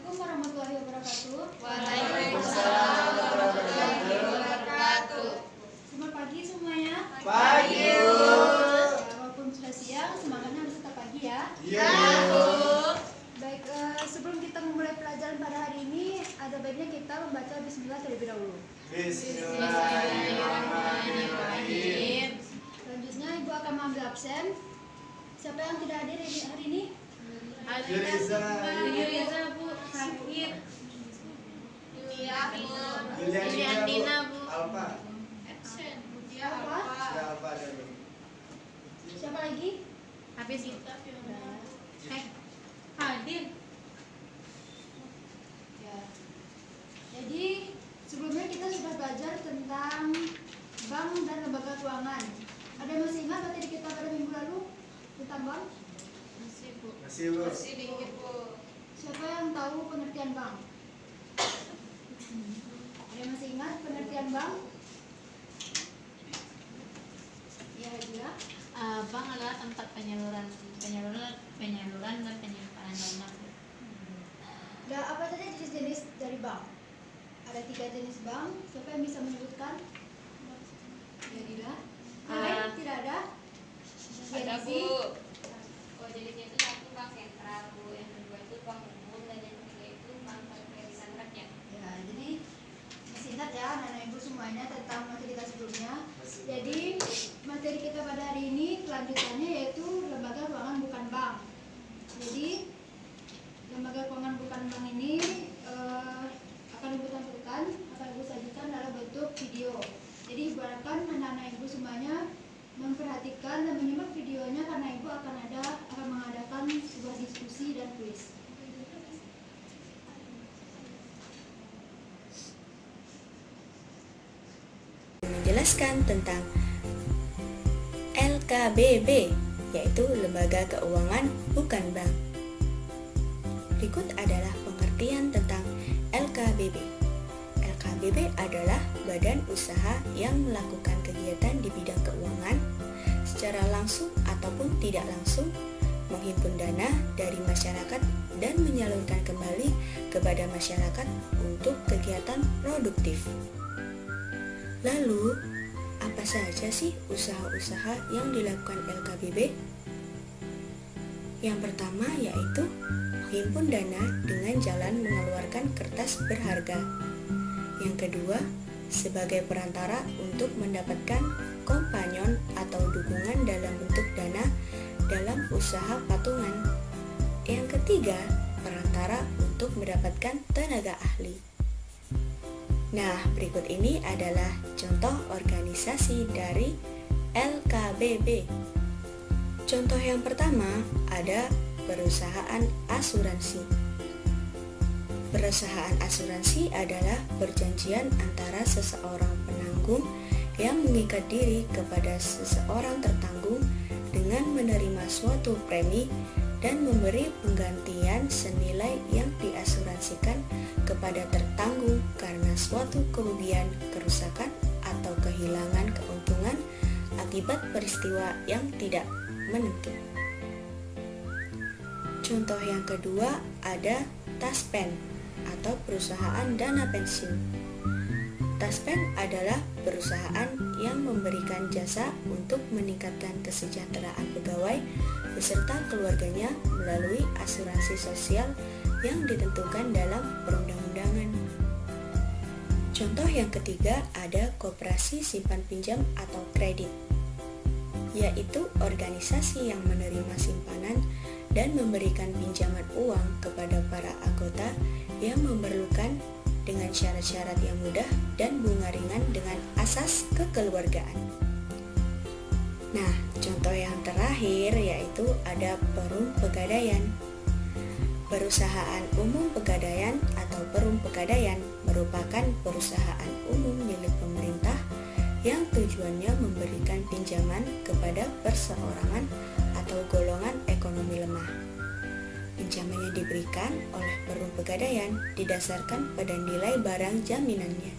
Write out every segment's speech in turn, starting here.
Assalamualaikum warahmatullahi wabarakatuh. Waalaikumsalam warahmatullahi wabarakatuh. Selamat pagi semuanya. Pagi, Bu. Ya, walaupun sudah siang, semangatnya harus tetap pagi ya. Iya, Bu. Baik, sebelum kita memulai pelajaran pada hari ini, ada baiknya kita membaca Bismillah terlebih dahulu. Bismillahirrahmanirrahim. Selanjutnya Ibu akan mengambil absen. Siapa yang tidak hadir hari ini? Yuriza, Bu, sakit. Yulianina, Bu. Alfa. Apa? Sudah Alfa ada, Bu. Siapa lagi? Habis itu. Hadir. Ya. Jadi sebelumnya kita sudah belajar tentang bank dan lembaga keuangan. Ada yang masih ingat materi kita pada minggu lalu tentang bank? Masih, Bu. Siapa yang tahu pengertian bank? Ada yang masih ingat pengertian bank? Ya, juga. Bank adalah tempat penyaluran dan penyimpanan dana. Dan apa saja jenis-jenis dari bank? Ada 3 jenis bank. Siapa yang bisa menyebutkan? Ya, tidak. Yang lain tidak ada? Ya, Ada, Desi. Bu. Oh, jadi itu satu bank sentral, Bu. Yang kedua itu bank umum dan yang ketiga itu bank perizinan rakyat. Ya, jadi masih ingat ya anak-anak ibu semuanya tentang materi kita sebelumnya. Masih. Jadi materi kita pada hari ini kelanjutannya yaitu lembaga keuangan bukan bank. Jadi lembaga keuangan bukan bank ini akan ibu tampilkan, akan ibu sajikan dalam bentuk video. Jadi ibu harapkan anak-anak ibu semuanya memperhatikan dan menyimak videonya karena ibu akan mengadakan sebuah diskusi dan kuis. Menjelaskan tentang LKBB, yaitu Lembaga Keuangan Bukan Bank. Berikut adalah pengertian tentang LKBB. LKBB adalah badan usaha yang melakukan kegiatan di bidang keuangan secara langsung ataupun tidak langsung, menghimpun dana dari masyarakat dan menyalurkan kembali kepada masyarakat untuk kegiatan produktif. Lalu, apa saja sih usaha-usaha yang dilakukan LKBB? Yang pertama yaitu menghimpun dana dengan jalan mengeluarkan kertas berharga. Yang kedua, sebagai perantara untuk mendapatkan kompanyon atau dukungan dalam bentuk dana dalam usaha patungan. Yang ketiga, perantara untuk mendapatkan tenaga ahli. Nah, berikut ini adalah contoh organisasi dari LKBB. Contoh yang pertama ada perusahaan asuransi. Perusahaan asuransi adalah perjanjian antara seseorang penanggung yang mengikat diri kepada seseorang tertanggung dengan menerima suatu premi dan memberi penggantian senilai yang diasuransikan kepada tertanggung karena suatu kerugian, kerusakan, atau kehilangan keuntungan akibat peristiwa yang tidak menentu. Contoh yang kedua ada Taspen atau perusahaan dana pensiun. Taspen adalah perusahaan yang memberikan jasa untuk meningkatkan kesejahteraan pegawai beserta keluarganya melalui asuransi sosial yang ditentukan dalam perundang-undangan. Contoh yang ketiga ada koperasi simpan pinjam atau kredit, yaitu organisasi yang menerima simpanan dan memberikan pinjaman uang kepada para anggota yang memerlukan dengan syarat-syarat yang mudah dan bunga ringan dengan asas kekeluargaan. Nah, contoh yang terakhir yaitu ada Perum Pegadaian. Perusahaan Umum Pegadaian atau Perum Pegadaian merupakan perusahaan umum milik pemerintah yang tujuannya memberikan pinjaman kepada perseorangan atau golongan ekonomi lemah. Pinjamannya diberikan oleh Perum Pegadaian didasarkan pada nilai barang jaminannya.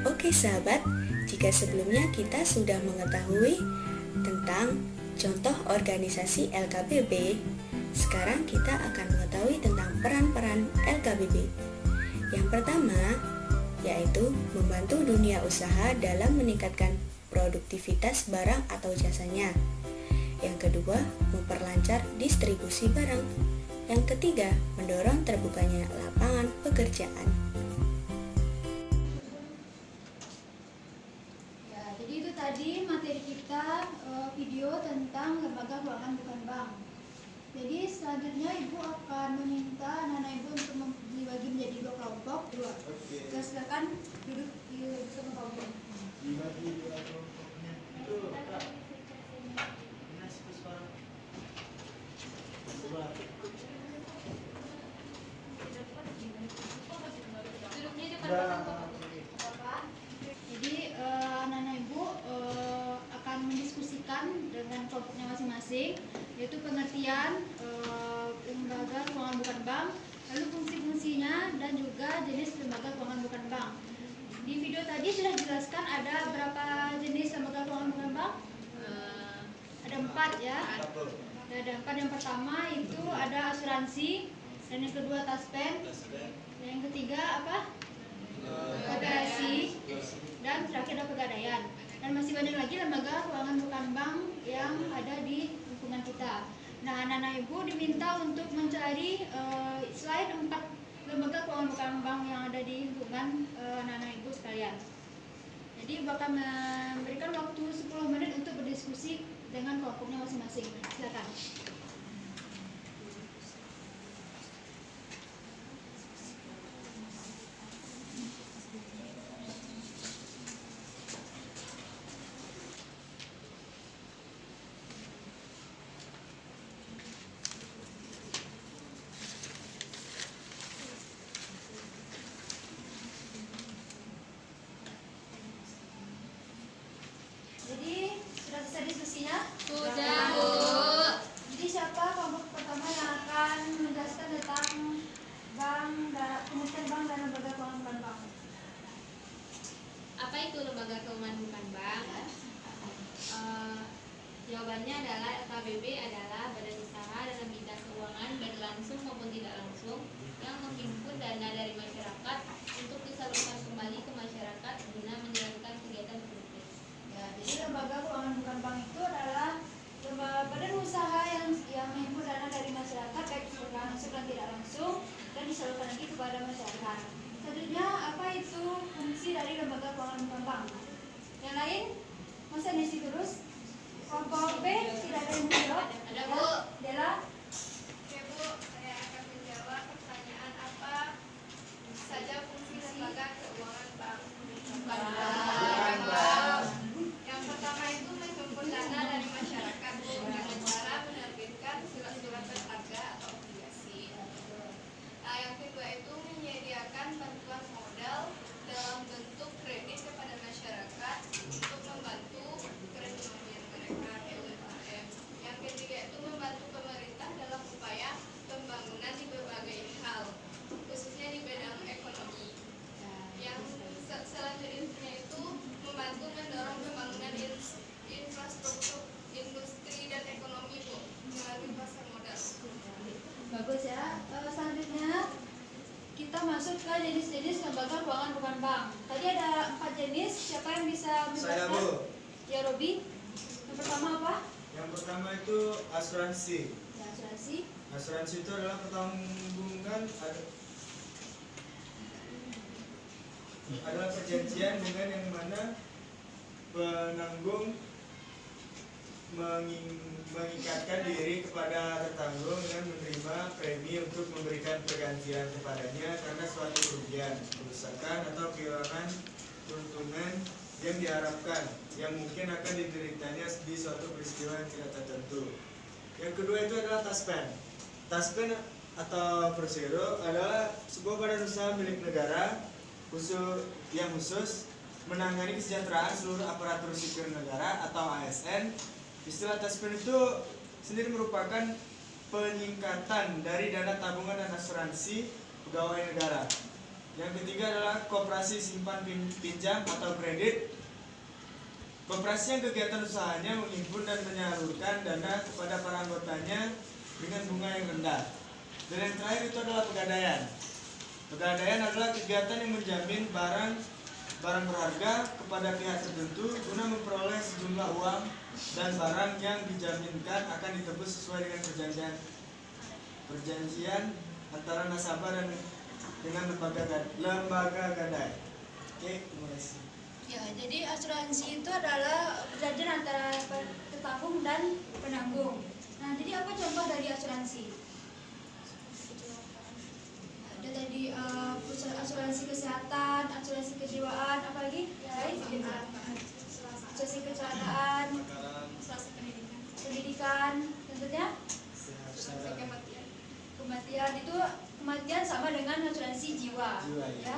Oke sahabat, jika sebelumnya kita sudah mengetahui tentang contoh organisasi LKBB, sekarang kita akan KBB. Yang pertama, yaitu membantu dunia usaha dalam meningkatkan produktivitas barang atau jasanya. Yang kedua, memperlancar distribusi barang. Yang ketiga, mendorong terbukanya lapangan pekerjaan. Ya, jadi itu tadi materi kita video tentang lembaga keuangan bukan bank. Jadi selanjutnya Ibu akan meminta anak-anak Ibu untuk dibagi menjadi 2 kelompok. Oke. Silakan duduk di bersama kelompok. Dibagi dua kelompoknya. Itu Kak. Dinas Puspa. Coba. Duduknya di depan Udah. Bapak. Jadi anak-anak Ibu akan mendiskusikan dengan kelompoknya masing-masing, yaitu pengertian lembaga keuangan bukan bank, lalu fungsi-fungsinya dan juga jenis lembaga keuangan bukan bank. Di video tadi sudah dijelaskan ada berapa jenis lembaga keuangan bukan bank? Ada 4 ya. Satu. Ada 4. Yang pertama itu ada asuransi, dan yang kedua taspen, dan yang ketiga apa? Koperasi, dan terakhir ada pegadaian. Dan masih banyak lagi lembaga keuangan bukan bank yang ada di lingkungan kita. Nah, anak-anak Ibu diminta untuk mencari selain 4 lembaga keuangan bukan bank yang ada di lingkungan anak-anak Ibu sekalian. Jadi bakal memberikan waktu 10 menit untuk berdiskusi dengan kelompoknya masing-masing. Silakan. Jadi sudah selesai diskusinya? Sudah, Bu. Jadi siapa kelompok pertama yang akan menjelaskan tentang bank, pengertian bank dan lembaga keuangan bukan bank? Apa itu lembaga keuangan bukan bank? Jawabannya adalah LKBB adalah badan usaha dalam bidang keuangan baik langsung maupun tidak langsung yang menghimpun dana dari masyarakat untuk disalurkan kembali ke masyarakat guna menjalankan kegiatan produktif. Ya, jadi lembaga keuangan bukan bank itu adalah badan usaha yang menghimpun dana dari masyarakat baik secara langsung dan tidak langsung dan disalurkan lagi kepada masyarakat. Selanjutnya, apa itu fungsi dari lembaga keuangan bukan bank? Yang lain, masa ngisi terus? Kelompok B tidak ada yang menjawab? Ada, Bu. Dela? Oke Bu, saya akan menjawab pertanyaan apa saja fungsi lembaga keuangan bank. Bukan bank. Yang pertama itu menghimpun dana dari masyarakat Bu dengan cara menerbitkan surat-surat berharga atau obligasi. Nah, yang kedua itu menyediakan bantuan modal dalam bentuk kredit kepada masyarakat untuk membantu perekonomian mereka UMKM. Yang ketiga itu membantu pemerintah dalam upaya pembangunan di berbagai hal, khususnya di bidang ekonomi. Yang selanjutnya itu membantu mendorong pembangunan infrastruktur industri dan ekonomi Bu melalui pasar modal. Bagus ya. Selanjutnya kita masuk ke jenis-jenis lembaga keuangan bukan bank. Tadi ada 4 jenis. Siapa yang bisa Saya, menjelaskan? Bu. Ya, Robi. Yang pertama apa? Yang pertama itu asuransi. Ya, asuransi. Asuransi itu adalah adalah perjanjian dengan yang mana penanggung mengikatkan diri kepada tertanggung dengan menerima premi untuk memberikan pergantian kepadanya karena suatu kerugian, kerusakan atau kehilangan keuntungan yang diharapkan yang mungkin akan dideritanya di suatu peristiwa yang tidak tertentu. Yang kedua itu adalah taspen. Taspen atau persero adalah sebuah badan usaha milik negara yang khusus menangani kesejahteraan seluruh aparatur sipil negara atau ASN. Istilah taspen itu sendiri merupakan peningkatan dari dana tabungan dan asuransi pegawai negara. Yang ketiga adalah koperasi simpan pinjam atau kredit. Koperasi yang kegiatan usahanya menghimpun dan menyalurkan dana kepada para anggotanya dengan bunga yang rendah. Dan yang terakhir itu adalah pegadaian. Pegadaian adalah kegiatan yang menjamin barang berharga kepada pihak tertentu guna memperoleh sejumlah uang dan barang yang dijaminkan akan ditebus sesuai dengan perjanjian antara nasabah dan dengan lembaga gadai. Oke, terima kasih. Ya, jadi asuransi itu adalah perjanjian antara petanggung dan penanggung. Nah, jadi apa contoh dari asuransi? Ada tadi asuransi kesehatan, asuransi kejiwaan, apa lagi? Asuransi kecelakaan, pendidikan, tentunya kematian itu kematian sama dengan asuransi jiwa, ya.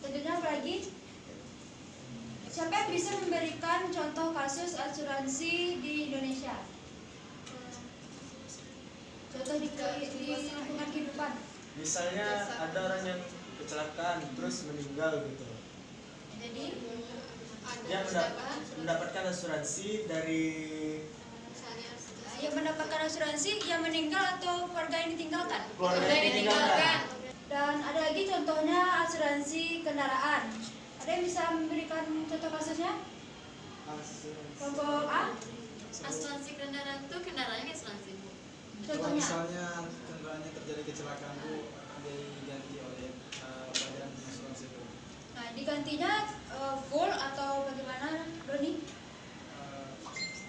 Tentunya apa lagi? Siapa yang bisa memberikan contoh kasus asuransi di Indonesia? Contoh di lingkungan kehidupan. Misalnya ada orang yang kecelakaan terus meninggal gitu. Jadi Dia mendapatkan asuransi dari yang mendapatkan asuransi yang meninggal atau keluarga yang ditinggalkan? keluarga yang ditinggalkan. Dan ada lagi contohnya asuransi kendaraan. Ada yang bisa memberikan contoh kasusnya? Kelompok A? Asuransi kendaraan itu kendaraannya asuransi, Bu. Kalau Contohnya? misalnya kendaraannya terjadi kecelakaan Bu, akan diganti oleh badan asuransi Bu. Nah, digantinya full atau bagaimana, Doni?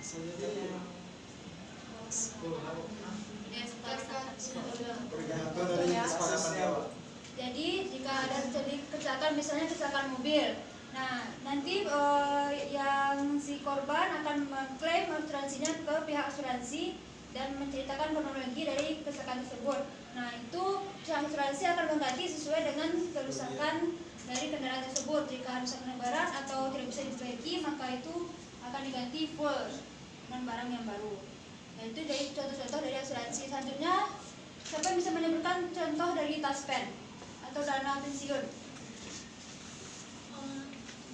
Saya jadi Tergantung dari kasusnya. Jadi jika ada terjadi kecelakaan, misalnya kecelakaan mobil, nah nanti yang si korban akan mengklaim asuransinya ke pihak asuransi dan menceritakan kronologi dari kecelakaan tersebut. Nah itu pihak asuransi akan mengganti sesuai dengan kerusakan dari kendaraan tersebut. Jika rusak berat atau tidak bisa diperbaiki, maka itu akan diganti full dengan barang yang baru. Nah itu dari contoh-contoh dari asuransi. Selanjutnya, siapa yang bisa menyebutkan contoh dari taspen atau dana pensiun?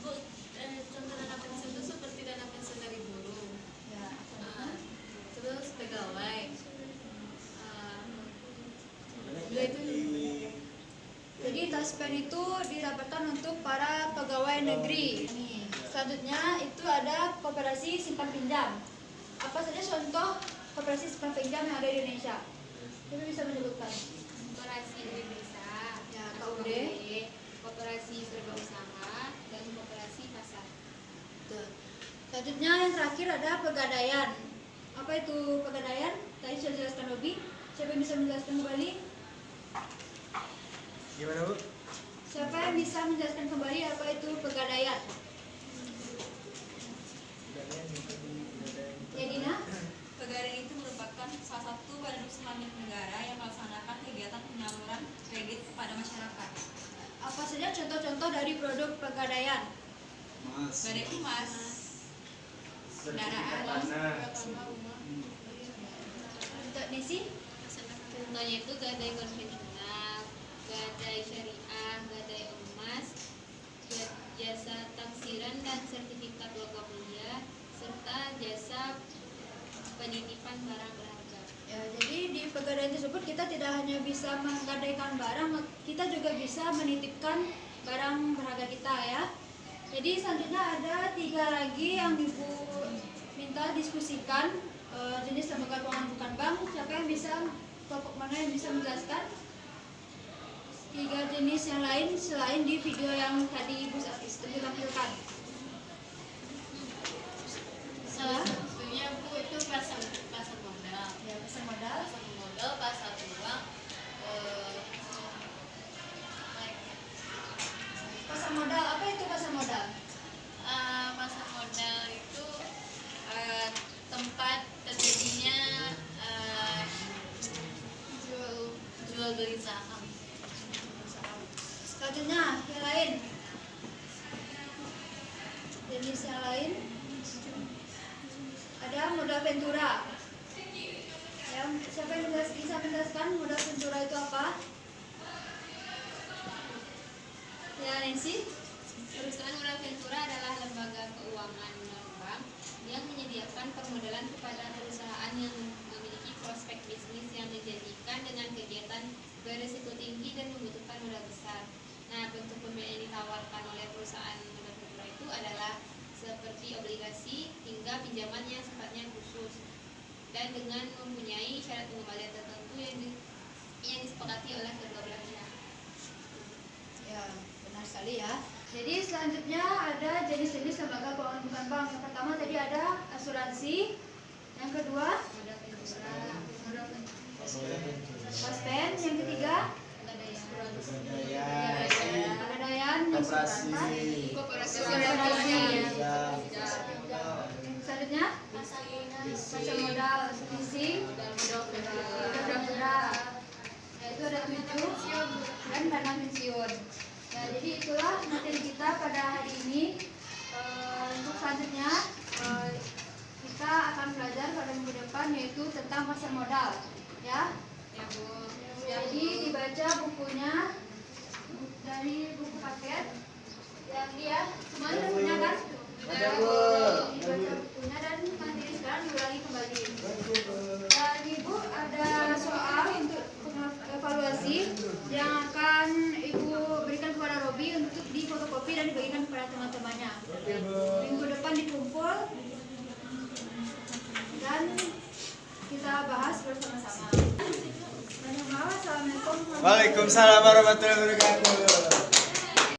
Bu, contoh dana pensiun itu seperti dana pensiun dari guru, Ya. terus pegawai. Jadi taspen itu didapatkan untuk para pegawai negeri. Nih, selanjutnya itu ada koperasi simpan pinjam. Apa saja contoh koperasi simpan pinjam yang ada di Indonesia? Siapa bisa menyebutkan? Koperasi Unit Desa, Ya, KUD, KUD. Koperasi Berusaha, dan Koperasi Pasar. Betul. Selanjutnya yang terakhir ada pegadaian. Apa itu pegadaian? Tadi sudah dijelaskan Robi. Siapa yang bisa menjelaskan kembali? Gimana Bu? Siapa yang bisa menjelaskan kembali apa itu pegadaian? Ya Dina? Pegadaian itu merupakan salah satu badan usaha milik negara yang melaksanakan kegiatan penyaluran kredit kepada masyarakat. Apa saja contoh-contoh dari produk pegadaian? Mas. Gadai emas, Sertifikat tanah. Untuk Nesi? Contohnya itu gadai konvensional, gadai syariah, gadai emas, jasa taksiran dan sertifikat logam mulia, serta jasa penitipan barang berharga. Ya, jadi di pegadaian tersebut kita tidak hanya bisa menggadaikan barang, kita juga bisa menitipkan barang berharga kita ya. Jadi selanjutnya ada 3 lagi yang Ibu minta diskusikan, jenis lembaga keuangan bukan bank. Siapa yang bisa, kelompok mana yang bisa menjelaskan 3 jenis yang lain selain di video yang tadi Ibu tampilkan? Salah satunya Bu itu pasar modal. Ya, pasar modal. Pasar modal, pasar uang. Pasar modal, apa itu pasar modal? Pasar modal itu tempat terjadinya jual beli saham. Selanjutnya yang lain, jenis yang lain ada modal ventura. Yang siapa yang bisa menjelaskan modal ventura itu apa? Ya Nancy. Perusahaan modal ventura adalah lembaga keuangan non-bank yang menyediakan permodalan kepada perusahaan yang memiliki prospek bisnis yang dijanjikan dengan kegiatan berisiko tinggi dan membutuhkan modal besar. Nah, bentuk pembiayaan yang ditawarkan oleh perusahaan manufaktur itu adalah seperti obligasi hingga pinjaman yang sifatnya khusus dan dengan mempunyai syarat pengembalian tertentu yang disepakati oleh kedua belah pihak. Ya, benar sekali ya. Jadi selanjutnya ada jenis-jenis lembaga keuangan bukan bank. Yang pertama tadi ada asuransi. Yang kedua Taspen. Yang ketiga Pegadaian, Koperasi. Selanjutnya pasar modal, leasing, modal. Yaitu ada 7 dan dana pensiun. Ya, jadi itulah materi kita pada hari ini. Untuk selanjutnya kita akan belajar pada minggu depan yaitu tentang pasar modal. Ya. Jadi dibaca bukunya dari buku paket yang dia semuanya punya kan? Dibaca bukunya dan materi sekarang diulangi kembali. Dan Ibu ada soal untuk evaluasi yang akan Ibu berikan kepada Robi untuk difotokopi dan dibagikan kepada teman-temannya. Minggu depan dikumpul dan kita bahas bersama-sama. Assalamualaikum. Waalaikumsalam warahmatullahi wabarakatuh.